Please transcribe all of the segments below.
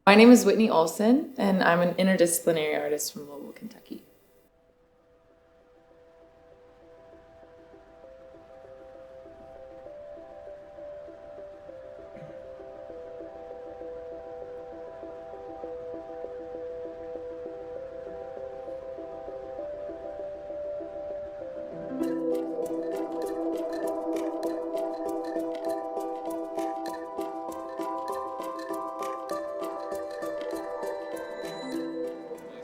My name is Whitney Olson, and I'm an interdisciplinary artist from Louisville, Kentucky.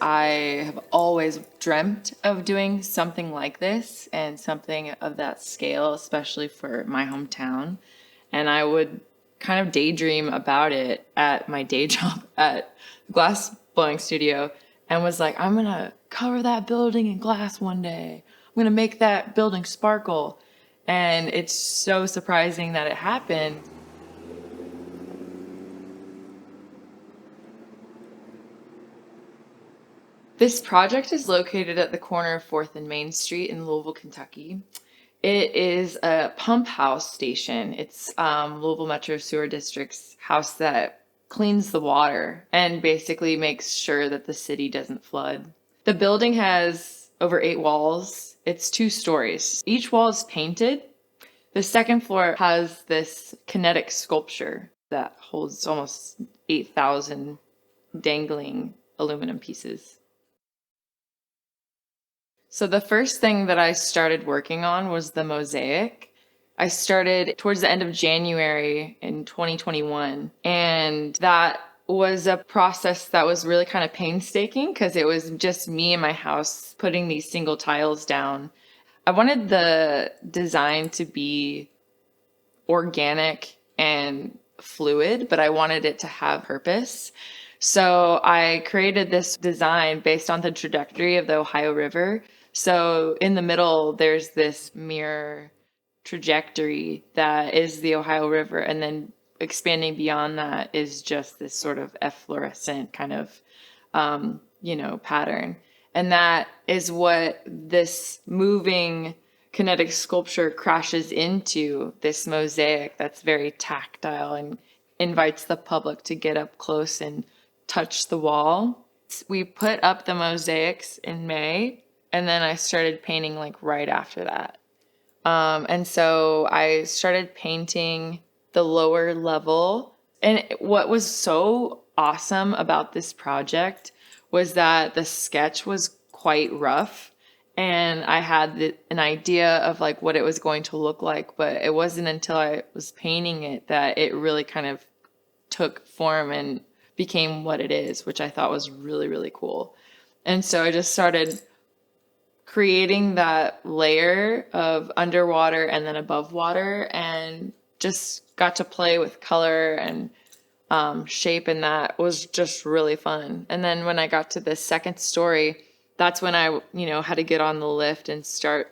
I have always dreamt of doing something like this and something of that scale, especially for my hometown. And I would kind of daydream about it at my day job at the glass blowing studio and was like, I'm going to cover that building in glass one day. I'm going to make that building sparkle. And it's so surprising that it happened. This project is located at the corner of 4th and Main Street in Louisville, Kentucky. It is a pump house station. It's Louisville Metro Sewer District's house that cleans the water and basically makes sure that the city doesn't flood. The building has over 8 walls. It's 2 stories. Each wall is painted. The second floor has this kinetic sculpture that holds almost 8,000 dangling aluminum pieces. So the first thing that I started working on was the mosaic. I started towards the end of January in 2021, and that was a process that was really kind of painstaking because it was just me in my house putting these single tiles down. I wanted the design to be organic and fluid, but I wanted it to have purpose. So I created this design based on the trajectory of the Ohio River. So in the middle, there's this mirror trajectory that is the Ohio River. And then expanding beyond that is just this sort of efflorescent kind of, pattern. And that is what this moving kinetic sculpture crashes into, this mosaic that's very tactile and invites the public to get up close and touch the wall. We put up the mosaics in May, and then I started painting like right after that. And so I started painting the lower level. And what was so awesome about this project was that the sketch was quite rough. And I had an idea of like what it was going to look like, but it wasn't until I was painting it that it really kind of took form and became what it is, which I thought was really, really cool. And so I just started creating that layer of underwater and then above water and just got to play with color and shape, and that was just really fun. And then when I got to the second story, that's when I, had to get on the lift and start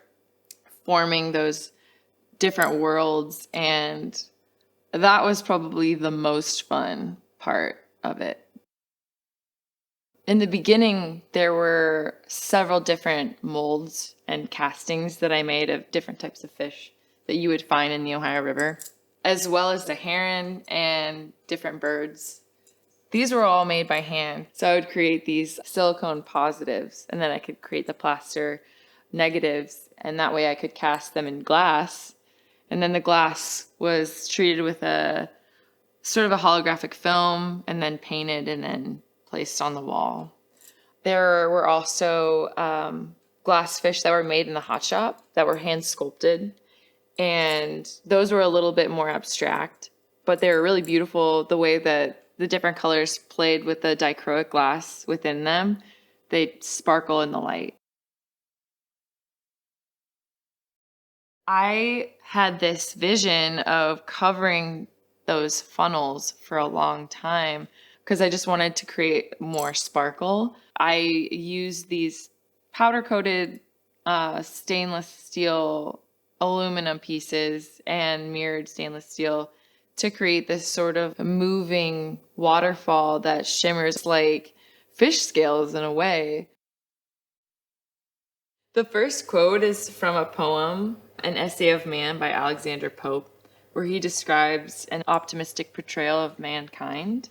forming those different worlds. And that was probably the most fun part of it. In the beginning, there were several different molds and castings that I made of different types of fish that you would find in the Ohio River, as well as the heron and different birds. These were all made by hand. So I would create these silicone positives, and then I could create the plaster negatives, and that way I could cast them in glass. And then the glass was treated with a sort of a holographic film and then painted and then placed on the wall. There were also glass fish that were made in the hot shop that were hand sculpted. And those were a little bit more abstract, but they were really beautiful the way that the different colors played with the dichroic glass within them. They sparkle in the light. I had this vision of covering those funnels for a long time because I just wanted to create more sparkle. I used these powder coated stainless steel aluminum pieces and mirrored stainless steel to create this sort of moving waterfall that shimmers like fish scales in a way. The first quote is from a poem, An Essay of Man by Alexander Pope, where he describes an optimistic portrayal of mankind.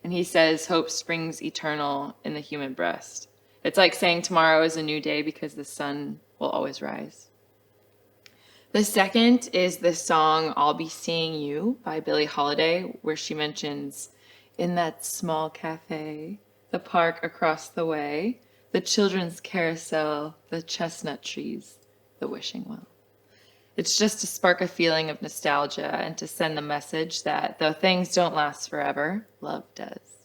And he says, hope springs eternal in the human breast. It's like saying tomorrow is a new day because the sun will always rise. The second is the song I'll Be Seeing You by Billie Holiday, where she mentions, in that small cafe, the park across the way, the children's carousel, the chestnut trees, the wishing well. It's just to spark a feeling of nostalgia and to send the message that though things don't last forever, love does.